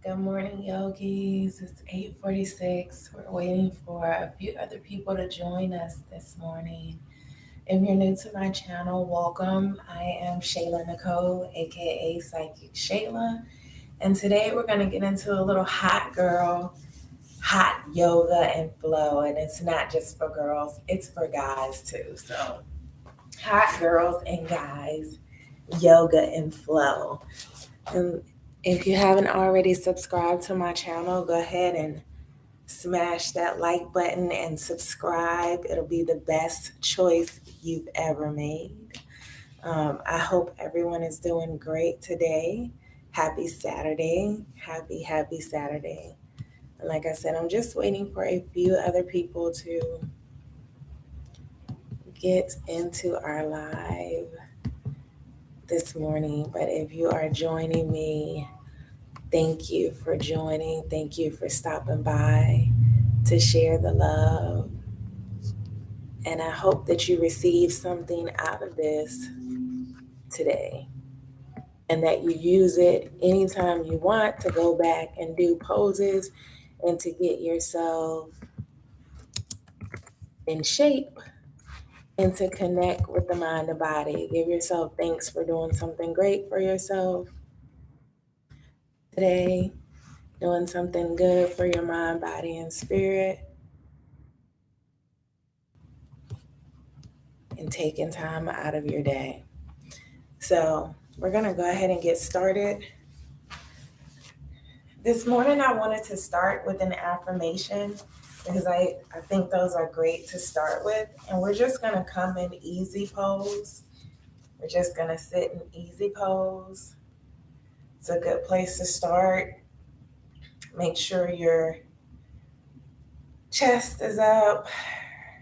Good morning, yogis. It's 8:46. We're waiting for a few other people to join us this morning. If you're new to my channel, welcome. I am Shayla Nicole, aka Psychic Shayla, and today we're going to get into a little hot girl hot yoga and flow. And it's not just for girls, it's for guys too. So hot girls and guys, yoga and flow. And if you haven't already subscribed to my channel, go ahead and smash that like button and subscribe. It'll be the best choice you've ever made. I hope everyone is doing great today. Happy Saturday. Happy Saturday. And like I said, I'm just waiting for a few other people to get into our live this morning. But if you are joining me, thank you for joining. Thank you for stopping by to share the love. And I hope that you receive something out of this today and that you use it anytime you want to go back and do poses and to get yourself in shape and to connect with the mind and body. Give yourself thanks for doing something great for yourself today, doing something good for your mind, body, and spirit, and taking time out of your day. So we're going to go ahead and get started. This morning, I wanted to start with an affirmation because I think those are great to start with. And we're just going to come in easy pose. We're just going to sit in easy pose. It's a good place to start. Make sure your chest is up,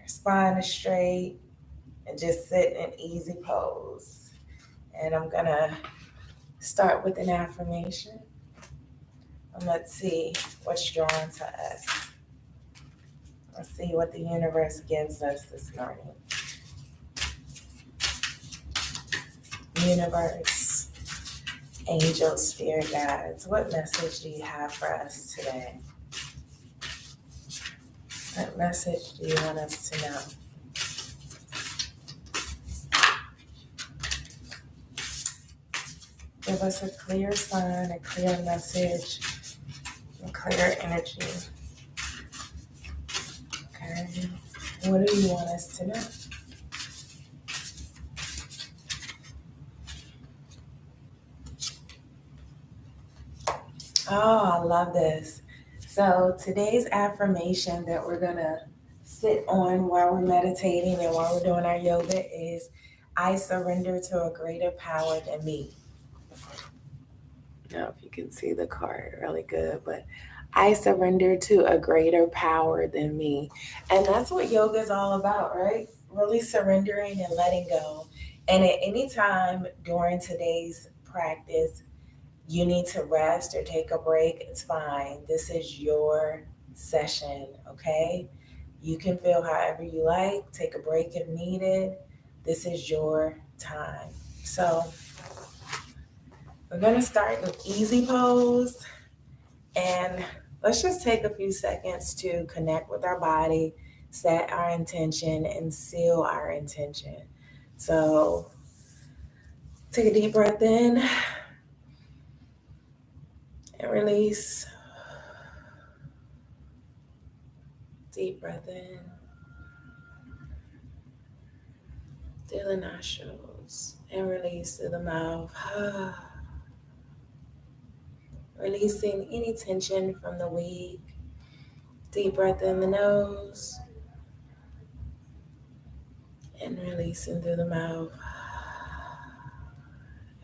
spine is straight, and just sit in easy pose. And I'm going to start with an affirmation. And let's see what's drawn to us. Let's see what the universe gives us this morning. Universe, angels, spirit guides, what message do you have for us today? What message do you want us to know? Give us a clear sign, a clear message, a clear energy. Okay. What do you want us to know? Oh, I love this. So today's affirmation that we're going to sit on while we're meditating and while we're doing our yoga is, I surrender to a greater power than me. I don't know if you can see the card really good, but I surrender to a greater power than me. And that's what yoga is all about, right? Really surrendering and letting go. And at any time during today's practice, you need to rest or take a break, it's fine. This is your session, okay? You can feel however you like. Take a break if needed. This is your time. So we're going to start with easy pose. And let's just take a few seconds to connect with our body, set our intention, and seal our intention. So take a deep breath in and release. Deep breath in through the nostrils and release through the mouth. Releasing any tension from the week. Deep breath in the nose and releasing through the mouth.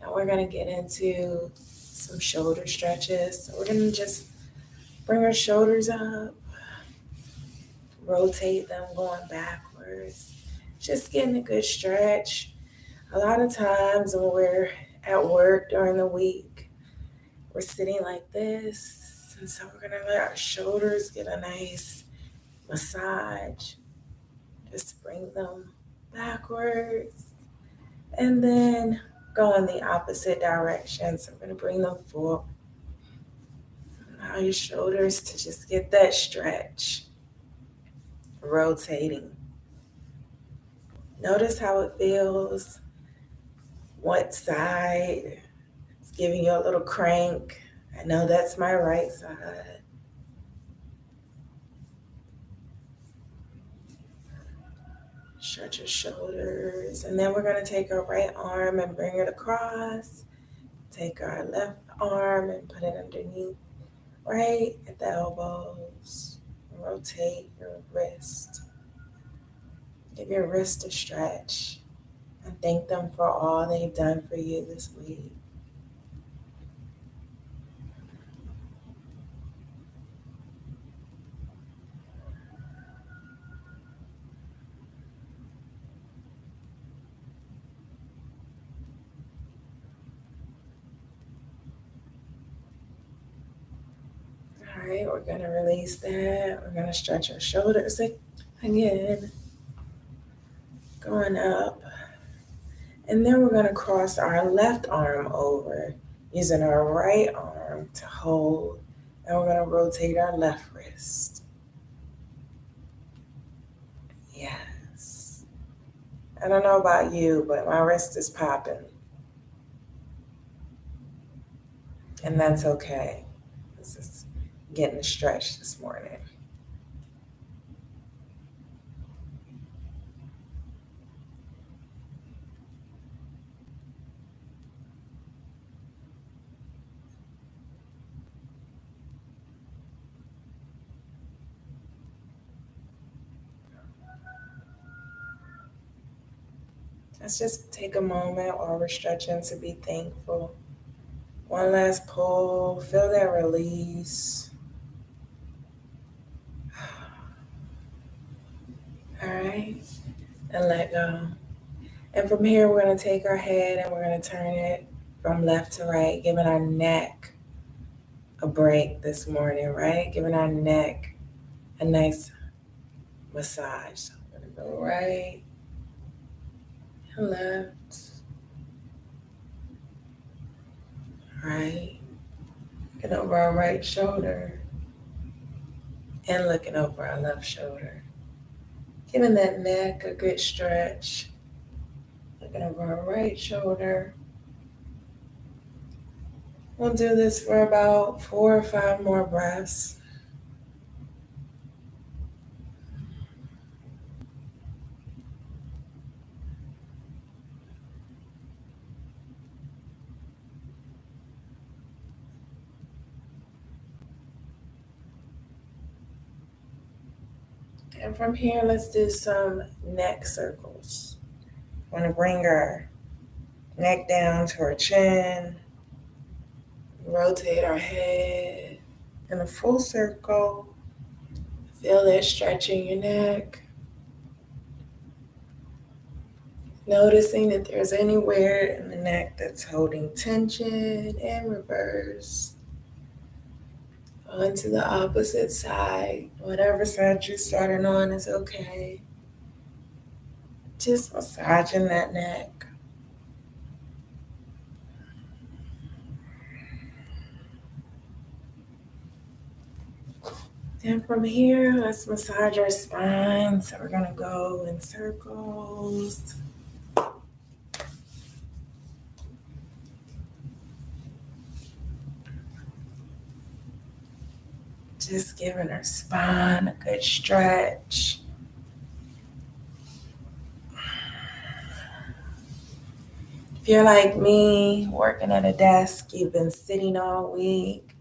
And we're going to get into some shoulder stretches. So we're going to just bring our shoulders up, rotate them going backwards, just getting a good stretch. A lot of times when we're at work during the week, we're sitting like this, and so we're going to let our shoulders get a nice massage. Just bring them backwards, and then go in the opposite direction. So we're going to bring them forward. Allow your shoulders to just get that stretch. Rotating. Notice how it feels. What side is giving you a little crank. I know that's my right side. Stretch your shoulders. And then we're going to take our right arm and bring it across. Take our left arm and put it underneath, right at the elbows. Rotate your wrist. Give your wrist a stretch and thank them for all they've done for you this week. All right, we're going to release that. We're going to stretch our shoulders again. Going up. And then we're going to cross our left arm over using our right arm to hold. And we're going to rotate our left wrist. Yes. I don't know about you, but my wrist is popping. And that's okay. This is getting a stretch this morning. Let's just take a moment while we're stretching to be thankful. One last pull, feel that release. All right, and let go. And from here, we're going to take our head and we're going to turn it from left to right, giving our neck a break this morning, right? Giving our neck a nice massage. So I'm going to go right and left. Right. Looking over our right shoulder and looking over our left shoulder. Giving that neck a good stretch. Looking over our right shoulder. We'll do this for about 4 or 5 more breaths. And from here, let's do some neck circles. We're going to bring our neck down to our chin. Rotate our head in a full circle. Feel that stretching your neck. Noticing that there's anywhere in the neck that's holding tension, and reverse. Onto the opposite side. Whatever side you're starting on is okay. Just massaging that neck. And from here, let's massage our spine. So we're going to go in circles. Just giving our spine a good stretch. If you're like me, working at a desk, you've been sitting all week.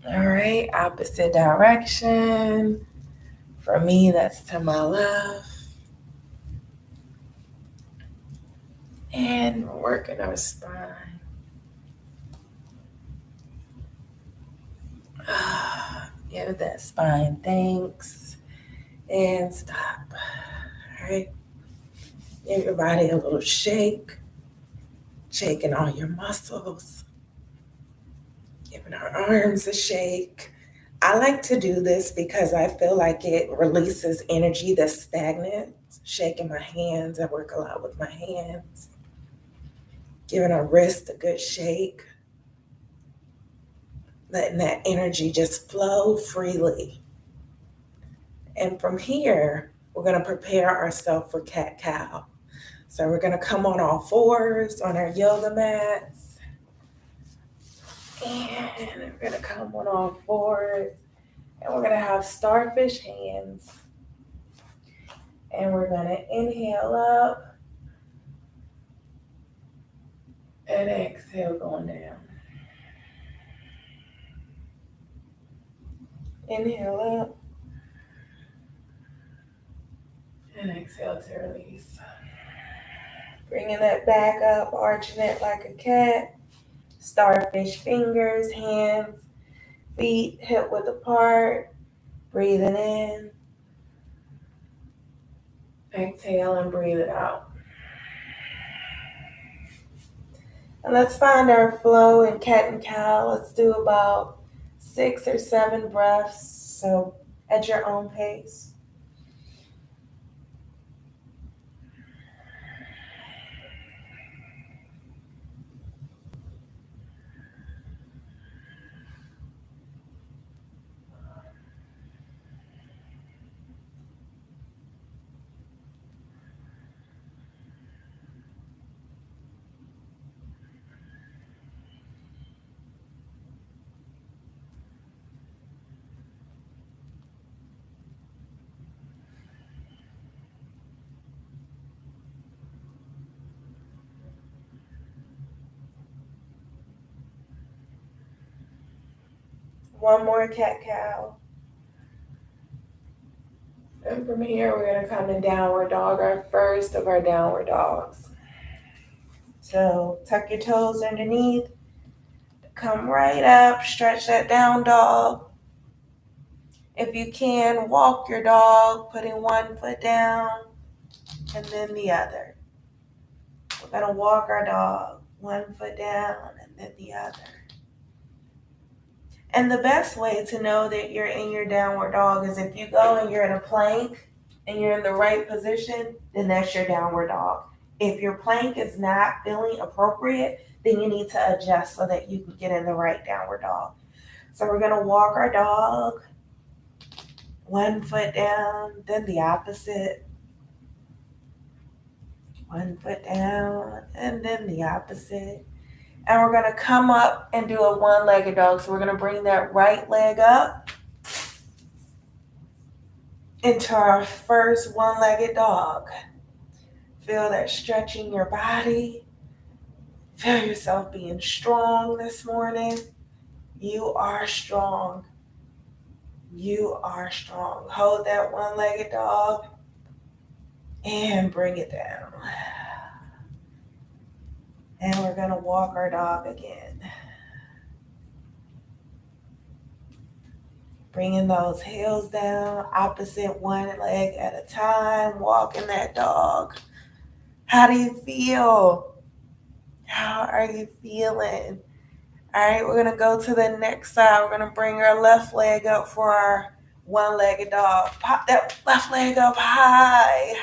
All right, opposite direction. For me, that's to my left. And we're working our spine. Give that spine thanks. And stop. All right. Give your body a little shake. Shaking all your muscles. Giving our arms a shake. I like to do this because I feel like it releases energy that's stagnant. Shaking my hands. I work a lot with my hands. Giving our wrist a good shake. Letting that energy just flow freely. And from here, we're going to prepare ourselves for cat-cow. So we're going to come on all fours on our yoga mats. And we're going to come on all fours. And we're going to have starfish hands. And we're going to inhale up and exhale going down. Inhale up and exhale to release. Bringing that back up, arching it like a cat. Starfish fingers, hands, feet hip width apart. Breathing in. Exhale and breathe it out. And let's find our flow in cat and cow. Let's do about 6 or 7 breaths, so at your own pace. One more cat-cow. And from here, we're going to come in downward dog, our first of our downward dogs. So tuck your toes underneath. Come right up, stretch that down dog. If you can, walk your dog, putting one foot down and then the other. We're going to walk our dog, one foot down and then the other. And the best way to know that you're in your downward dog is if you go and you're in a plank and you're in the right position, then that's your downward dog. If your plank is not feeling appropriate, then you need to adjust so that you can get in the right downward dog. So we're going to walk our dog, one foot down, then the opposite. One foot down, and then the opposite. And we're going to come up and do a one-legged dog. So we're going to bring that right leg up into our first one-legged dog. Feel that stretching your body. Feel yourself being strong this morning. You are strong. You are strong. Hold that one-legged dog and bring it down. And we're going to walk our dog again. Bringing those heels down, opposite one leg at a time, walking that dog. How do you feel? How are you feeling? All right, we're going to go to the next side. We're going to bring our left leg up for our one-legged dog. Pop that left leg up high.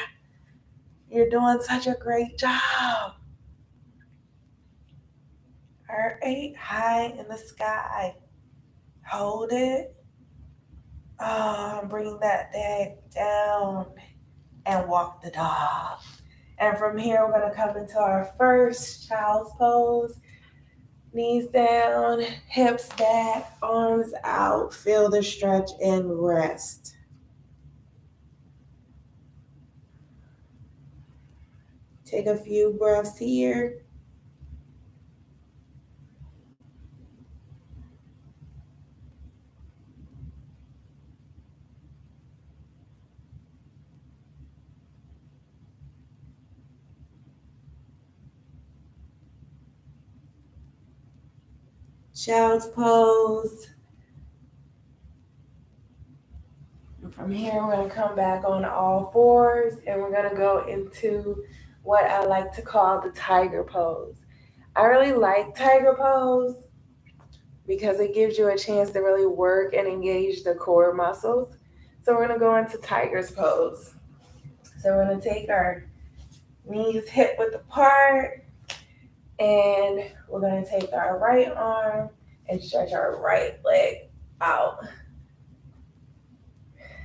You're doing such a great job. All right, high in the sky. Hold it. Bring that leg down and walk the dog. And from here, we're going to come into our first child's pose. Knees down, hips back, arms out. Feel the stretch and rest. Take a few breaths here. Child's pose. And from here, we're going to come back on all fours and we're going to go into what I like to call the tiger pose. I really like tiger pose because it gives you a chance to really work and engage the core muscles. So we're going to go into tiger's pose. So we're going to take our knees hip width apart and we're going to take our right arm and stretch our right leg out.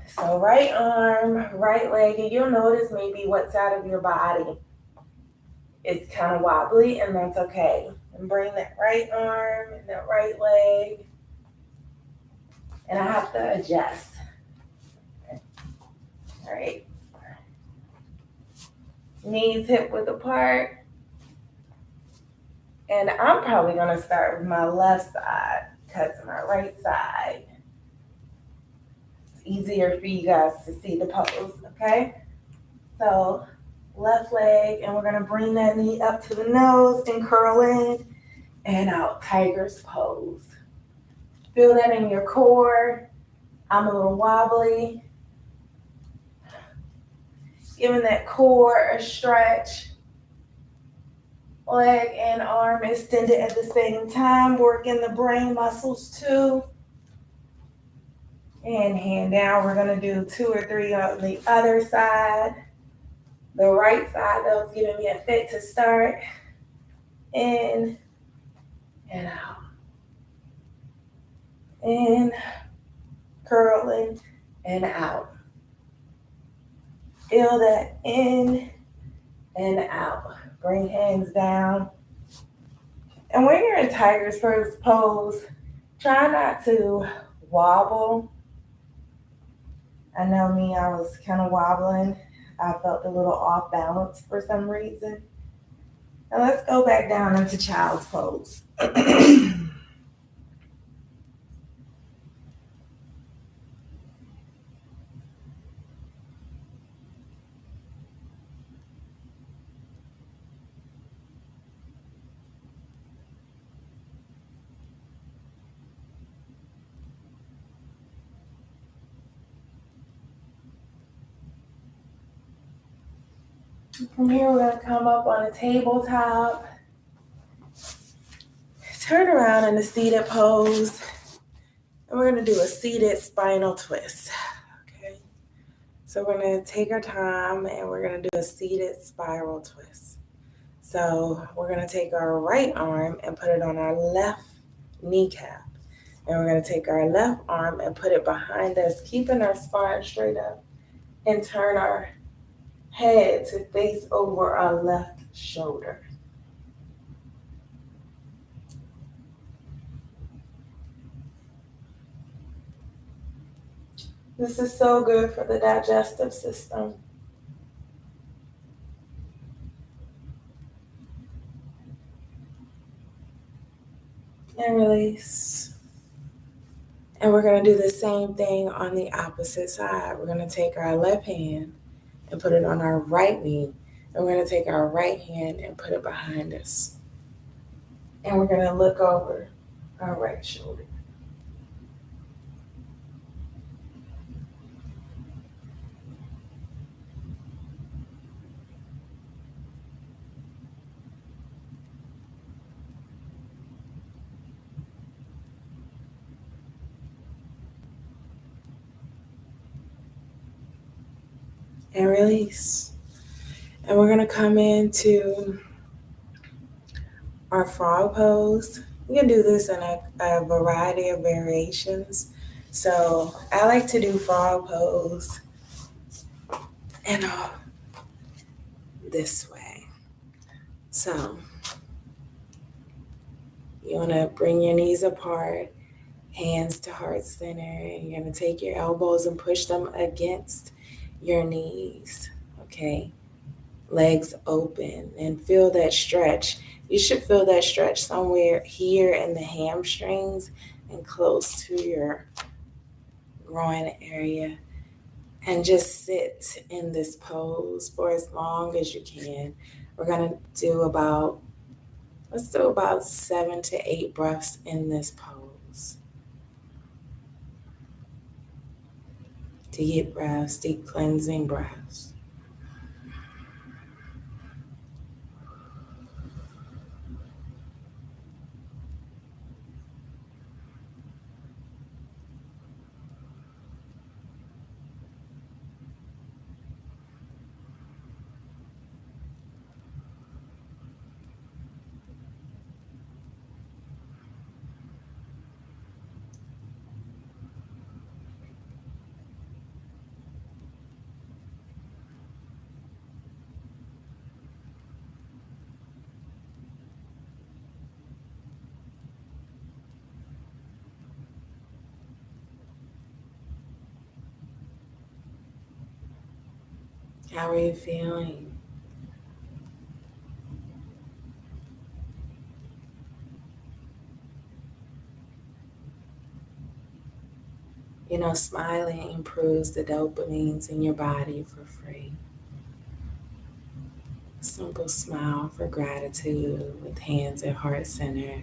So right arm, right leg, and you'll notice maybe what side of your body is kind of wobbly, and that's okay. And bring that right arm and that right leg. And I have to adjust. All right. Knees hip width apart. And I'm probably going to start with my left side because my right side, it's easier for you guys to see the pose, okay? So left leg, and we're going to bring that knee up to the nose and curl in and out, tiger's pose. Feel that in your core. I'm a little wobbly. Giving that core a stretch. Leg and arm extended at the same time, working the brain muscles too. And hand down. We're going to do 2 or 3 on the other side. The right side, though, is giving me a fit to start. In and out. In, curling, and out. Feel that in and out. Bring hands down. And when you're in tiger's pose, try not to wobble. I know me, I was kind of wobbling. I felt a little off balance for some reason. Now let's go back down into child's pose. From here, we're going to come up on a tabletop. Turn around in the seated pose. And we're going to do a seated spinal twist. Okay. So we're going to take our time and we're going to do a seated spiral twist. So we're going to take our right arm and put it on our left kneecap. And we're going to take our left arm and put it behind us, keeping our spine straight up, and turn our head to face over our left shoulder. This is so good for the digestive system. And release. And we're going to do the same thing on the opposite side. We're going to take our left hand and put it on our right knee. And we're going to take our right hand and put it behind us. And we're going to look over our right shoulder. And release. And we're going to come into our frog pose. You can do this in a variety of variations. So I like to do frog pose and this way. So you want to bring your knees apart, hands to heart center, and you're going to take your elbows and push them against your knees. Okay. Legs open and feel that stretch. You should feel that stretch somewhere here in the hamstrings and close to your groin area. And just sit in this pose for as long as you can. We're going to do let's do about 7 to 8 breaths in this pose. Deep breaths, deep cleansing breaths. How are you feeling? Smiling improves the dopamines in your body for free. Simple smile for gratitude with hands at heart center,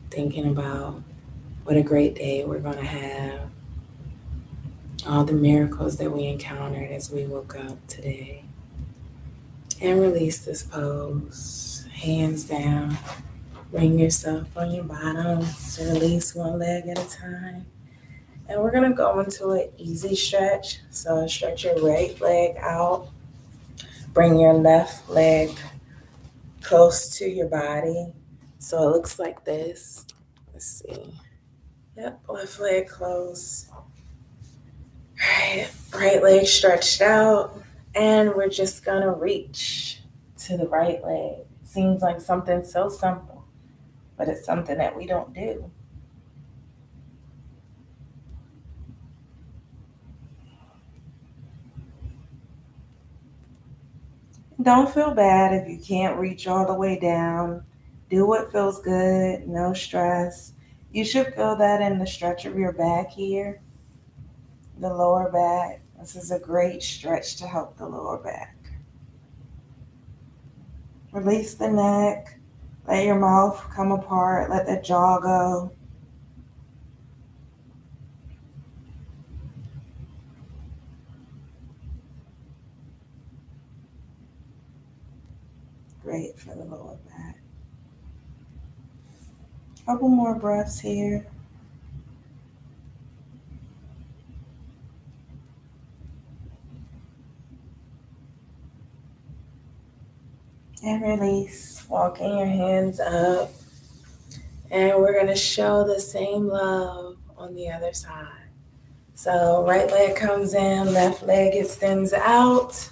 thinking about what a great day we're going to have, all the miracles that we encountered as we woke up today. And release this pose. Hands down. Bring yourself on your bottom to release one leg at a time. And we're going to go into an easy stretch. So stretch your right leg out. Bring your left leg close to your body. So it looks like this. Let's see. Yep, left leg close. Right leg stretched out. And we're just going to reach to the right leg. Seems like something so simple, but it's something that we don't do. Don't feel bad if you can't reach all the way down. Do what feels good, no stress. You should feel that in the stretch of your back here, the lower back. This is a great stretch to help the lower back. Release the neck. Let your mouth come apart. Let the jaw go. Great for the lower back. Couple more breaths here. And release. Walking your hands up. And we're going to show the same love on the other side. So right leg comes in, left leg extends out.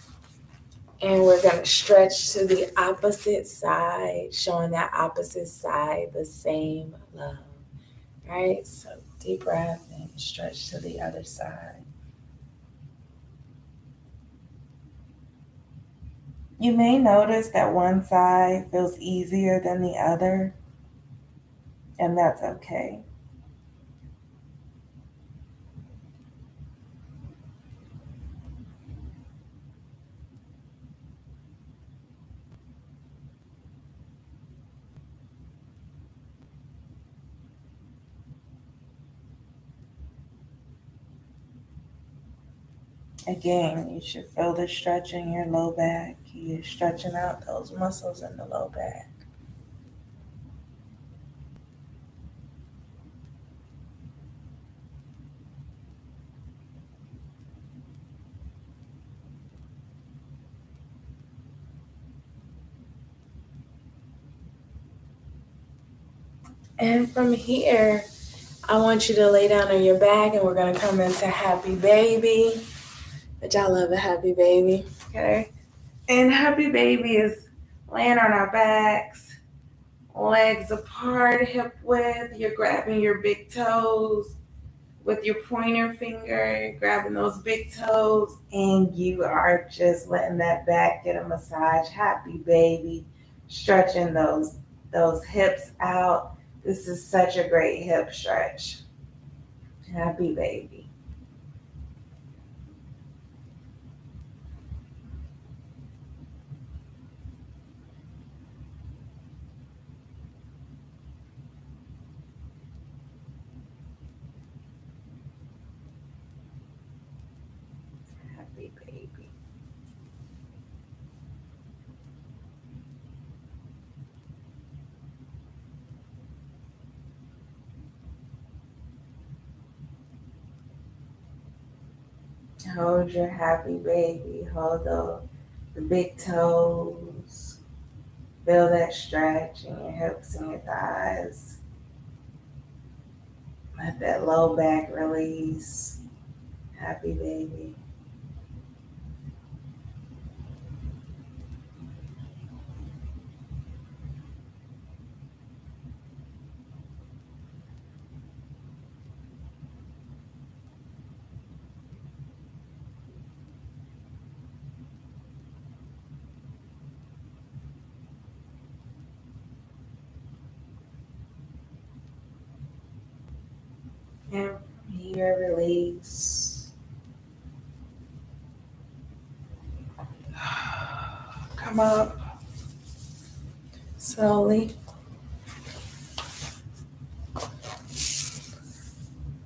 And we're going to stretch to the opposite side, showing that opposite side the same love. All right, so deep breath and stretch to the other side. You may notice that one side feels easier than the other, and that's okay. Again, you should feel the stretch in your low back. You're stretching out those muscles in the low back. And from here, I want you to lay down on your back and we're going to come into happy baby, which I love a happy baby. Okay. And happy baby is laying on our backs, legs apart, hip width. You're grabbing your big toes with your pointer finger, grabbing those big toes, and you are just letting that back get a massage. Happy baby, stretching those hips out. This is such a great hip stretch. Happy baby. Happy baby. Hold your happy baby. Hold the big toes. Feel that stretch in your hips and your thighs. Let that low back release. Happy baby. And from here, release. Come up slowly.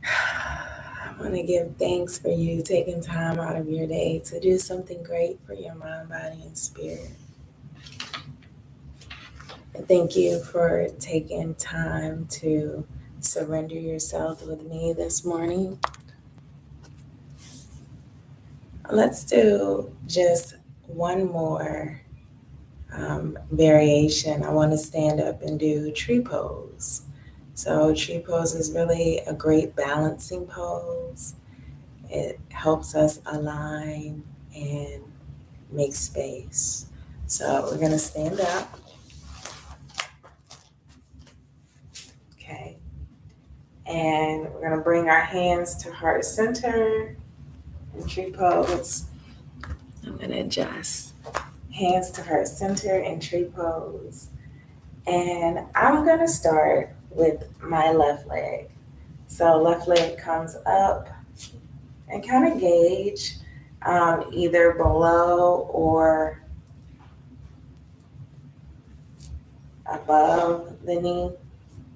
I want to give thanks for you taking time out of your day to do something great for your mind, body, and spirit. And thank you for taking time to surrender yourself with me this morning. Let's do just one more variation. I want to stand up and do tree pose. So tree pose is really a great balancing pose. It helps us align and make space. So we're going to stand up. Okay. And we're going to bring our hands to heart center in tree pose. I'm going to adjust. Hands to heart center in tree pose. And I'm going to start with my left leg. So left leg comes up and kind of gauge either below or above the knee.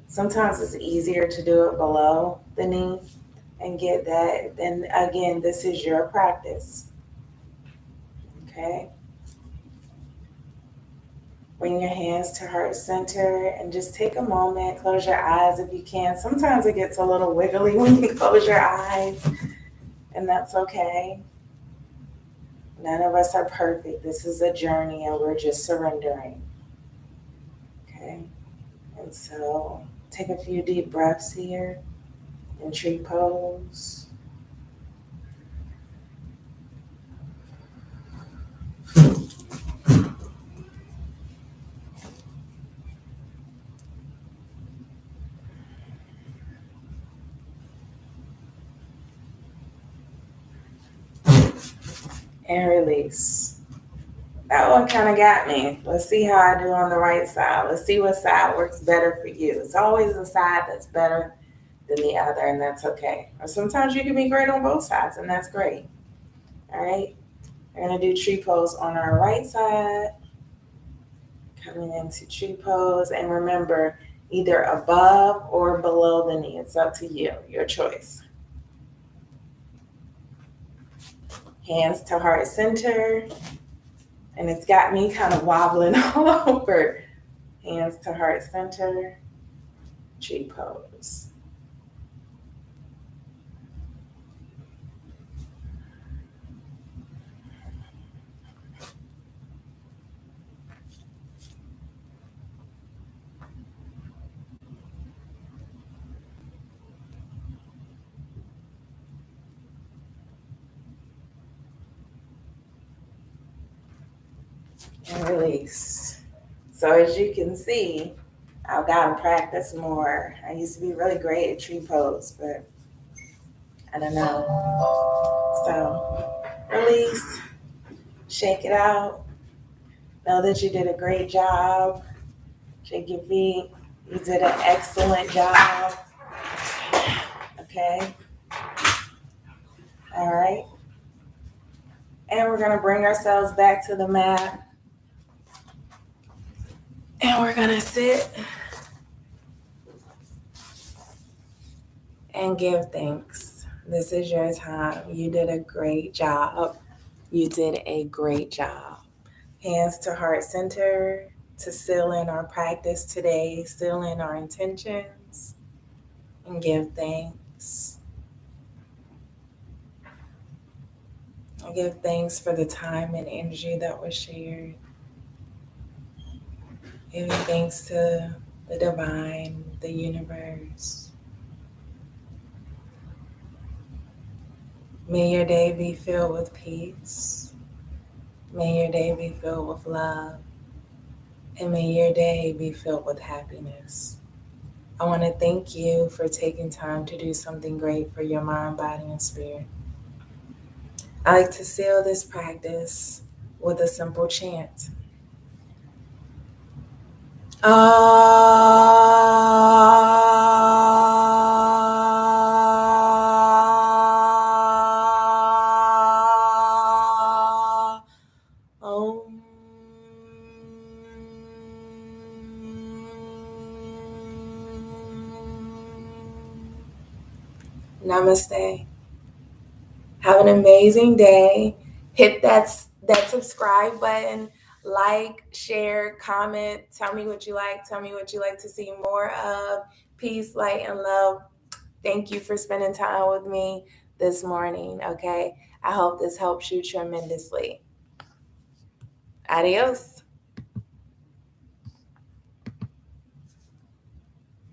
Sometimes it's easier to do it below the knee and get that. Then again, this is your practice. Okay. Bring your hands to heart center and just take a moment. Close your eyes if you can. Sometimes it gets a little wiggly when you close your eyes, and that's okay. None of us are perfect. This is a journey and we're just surrendering. Okay. And so take a few deep breaths here in tree pose. And release. That one kind of got me. Let's see how I do on the right side. Let's see what side works better for you. It's always the side that's better than the other, and that's okay. Or sometimes you can be great on both sides, and that's great. All right. We're going to do tree pose on our right side. Coming into tree pose. And remember, either above or below the knee. It's up to you. Your choice. Hands to heart center. And it's got me kind of wobbling all over. Hands to heart center. Tree pose. And release. So as you can see, I've got to practice more. I used to be really great at tree pose, but I don't know. So release, shake it out. Know that you did a great job. Shake your feet. You did an excellent job. Okay. All right. And we're going to bring ourselves back to the mat. And we're going to sit and give thanks. This is your time. You did a great job. You did a great job. Hands to heart center to seal in our practice today, seal in our intentions, and give thanks. And give thanks for the time and energy that was shared. Giving thanks to the divine, the universe. May your day be filled with peace. May your day be filled with love. And may your day be filled with happiness. I want to thank you for taking time to do something great for your mind, body, and spirit. I like to seal this practice with a simple chant. Ah. Namaste. Have an amazing day. Hit that subscribe button. Like, share, comment. Tell me what you like. Tell me what you like to see more of. Peace, light, and love. Thank you for spending time with me this morning. Okay. I hope this helps you tremendously. Adios.